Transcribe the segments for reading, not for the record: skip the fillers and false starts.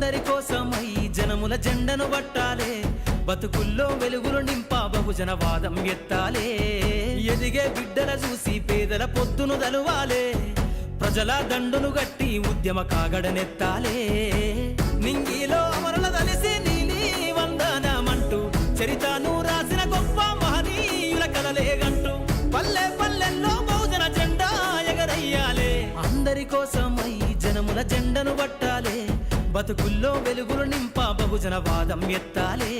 అందరి కోసమై జనముల జెండను పట్టాలే, బతుకుల్లో వెలుగులు నింపా బహుజన వాదం ఎత్తాలే. ఎదిగే బిడ్డల చూసి పేదల పొద్దును దలువాలే, ప్రజల దండును గట్టి ఉద్యమ కాగడనెత్తాలే. నింగిలో అమరుల దలిసి నీలి వందనమంటూ చరితను రాసిన గొప్ప మహనీయుల కలలేగంటూ పల్లె పల్లెల్లో బహుజన జెండా ఎగరయ్యాలే. అందరి కోసమై జనముల జెండను పట్టాలే, బతుకుల్లో వెలుగులు నింపా బహుజన వాదం ఎత్తాలే.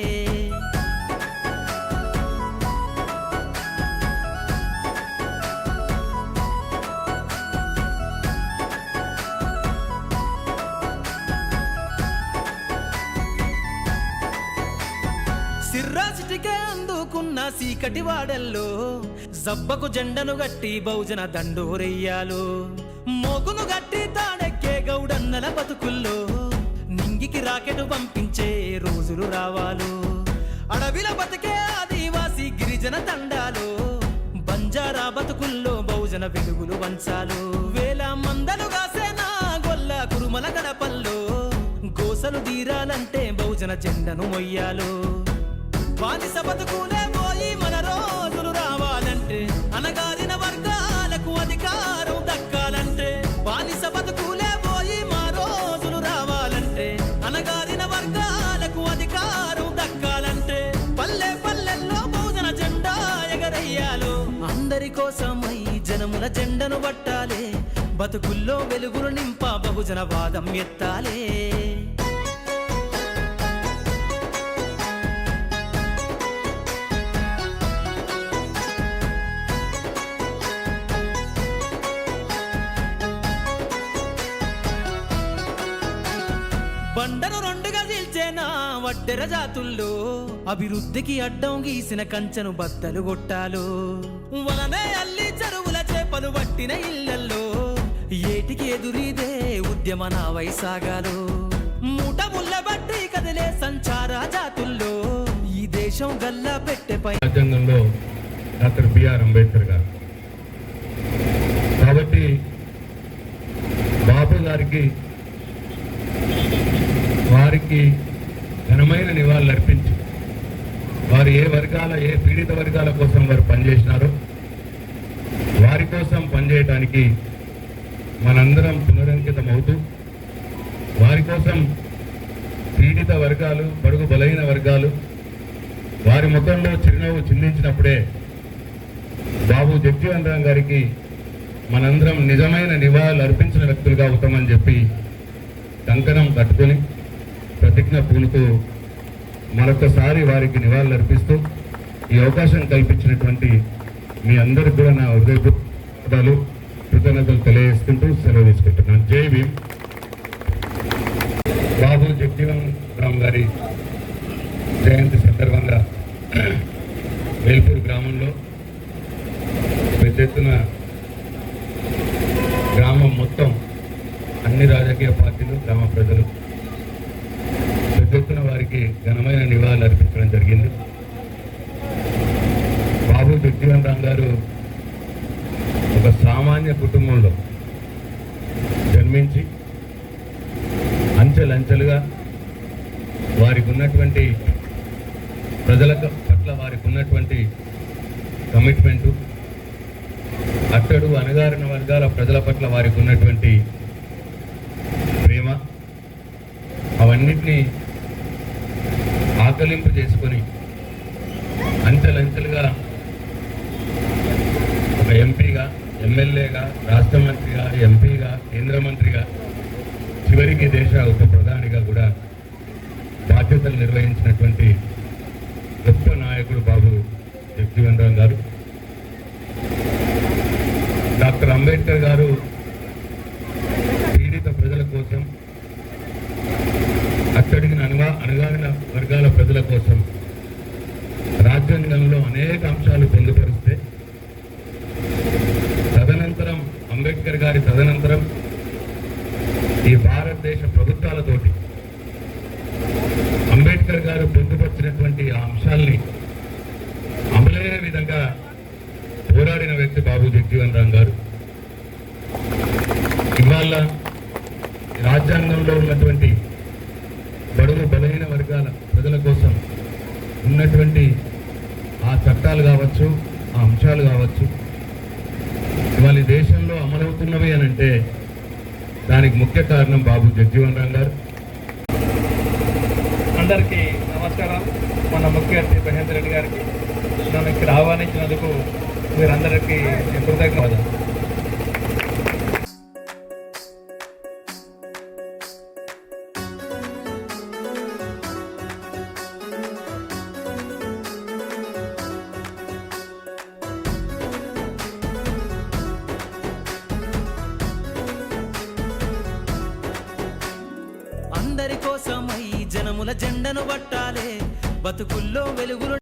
సిర్రాసిటికే అందుకున్న సీకటి వాడల్లో జబ్బకు జెండను గట్టి బహుజన దండోరెయ్యాలు. మోగును గట్టి తాడెక్కే గౌడన్నల బతుకుల్లో నింగికి రాకెట్ పంపించే రోజులు రావాలు. అడవిల బతికే ఆదివాసి గిరిజన తండాలు, బంజారా బతుకుల్లో బహుజన వెలుగులు వంచాలు. వేల మందలు కాసేనా గొల్ల కురుమల గడపల్లో గోసలు తీరాలంటే బహుజన జెండను మొయ్యాలు. బానిస బతుకులే పోయి మన రోజులు రావాలంటే, అనగారిన వర్గాలకు అధికారం దక్కాలంటే. బానిస బతుకులే పోయి మా రోజులు రావాలంటే, అనగారిన వర్గాలకు అధికారం దక్కాలంటే. పల్లె పల్లెల్లో బహుజన జెండా ఎగరయ్యాలు. అందరి కోసమై జనముల జెండను పట్టాలే, బతుకుల్లో వెలుగులు నింపా బహుజన వాదం ఎత్తాలే. బండను రెండుగా చీల్చేనా వడ్డెర జాతుల్లో, అభివృద్ధికి అడ్డం గీసిన కంచెను బద్దలు కొట్టాలు. వలనే అల్లి చెరువుల చేపలు పట్టిన ఇళ్లల్లో ఏటికి ఎదురీదే ఉద్యమ నావై సాగాలు. మూట ముళ్ళ బట్టి కదిలే సంచార జాతుల్లో ఈ దేశం గల్లా పెట్టెపై రాజ్యాంగంలో డాక్టర్ బిఆర్ అంబేద్కర్ గారు. కాబట్టి బాబు గారికి వారికి ఘనమైన నివాళులు అర్పించి, వారు ఏ పీడిత వర్గాల కోసం వారు పనిచేసినారో వారి కోసం పనిచేయటానికి మనందరం పునరంకితం అవుతూ, వారి కోసం పీడిత వర్గాలు, బడుగు బలైన వర్గాలు వారి ముఖంలో చిరునవ్వు చిందించినప్పుడే బాబు జగ్జీవన్ రామ్ గారికి మనందరం నిజమైన నివాళులు అర్పించిన వ్యక్తులుగా అవుతామని చెప్పి కంకణం కట్టుకొని ప్రతిజ్ఞ పూనుతూ మరొకసారి వారికి నివాళులు అర్పిస్తూ ఈ అవకాశం కల్పించినటువంటి మీ అందరికి కూడా నా హృదయపూర్వకాలు కృతజ్ఞతలు తెలియజేసుకుంటూ సెలవు తీసుకుంటున్నాను. జై భీమ్. బాబు జగ్జీవన్ రామ్ గారి జయంతి సందర్భంగా వేల్పూర్ గ్రామంలో పెద్ద ఎత్తున గ్రామం మొత్తం అన్ని రాజకీయ పార్టీలు, గ్రామ ప్రజలు పెద్ద ఎత్తున వారికి ఘనమైన నివాళులు అర్పించడం జరిగింది. బాబు జగ్జీవన్ రామ్ గారు ఒక సామాన్య కుటుంబంలో జన్మించి అంచెలంచెలుగా వారికి ఉన్నటువంటి ప్రజల పట్ల వారికి ఉన్నటువంటి కమిట్మెంటు, అట్టడు అణగారిన వర్గాల ప్రజల పట్ల వారికి ఉన్నటువంటి ప్రేమ, అవన్నిటినీ ఆకలింపు చేసుకొని అంచెలంచెలుగా ఒక ఎంపీగా, ఎమ్మెల్యేగా, రాష్ట్ర మంత్రిగా, ఎంపీగా, కేంద్ర మంత్రిగా, చివరికి దేశ ఉప ప్రధానిగా కూడా బాధ్యతలు నిర్వహించినటువంటి గొప్ప నాయకుడు బాబు జగ్జీవన్ రామ్ గారు. డాక్టర్ అంబేద్కర్ గారు పీడిత ప్రజల కోసం, అట్టడిగిన అణగారిన వర్గాల ప్రజల కోసం రాజ్యాంగంలో అనేక అంశాలు పొందుపరిస్తే, తదనంతరం అంబేద్కర్ గారి తదనంతరం ఈ భారతదేశ ప్రభుత్వాలతోటి అంబేద్కర్ గారు పొందుపరిచినటువంటి ఆ అంశాల్ని అమలయ్యే విధంగా పోరాడిన వ్యక్తి బాబు జగ్జీవన్ రామ్ గారు. ఇవాళ రాజ్యాంగంలో ఉన్నటువంటి బడుగు బలహీన వర్గాల ప్రజల కోసం ఉన్నటువంటి ఆ చట్టాలు కావచ్చు, ఆ అంశాలు కావచ్చు, ఇవాళ ఈ దేశంలో అమలవుతున్నవి అని అంటే దానికి ముఖ్య కారణం బాబు జగజీవన్ రామ్ గారు. అందరికీ నమస్కారం. మన ముఖ్య అతిథి మహేందర్ రెడ్డి గారికి నన్ను ఇక్కడ ఆహ్వానించినందుకు మీరందరికీ కృతజ్ఞతలు. అందరి కోసమై జనముల జెండను పట్టాలే, బతుకుల్లో వెలుగులు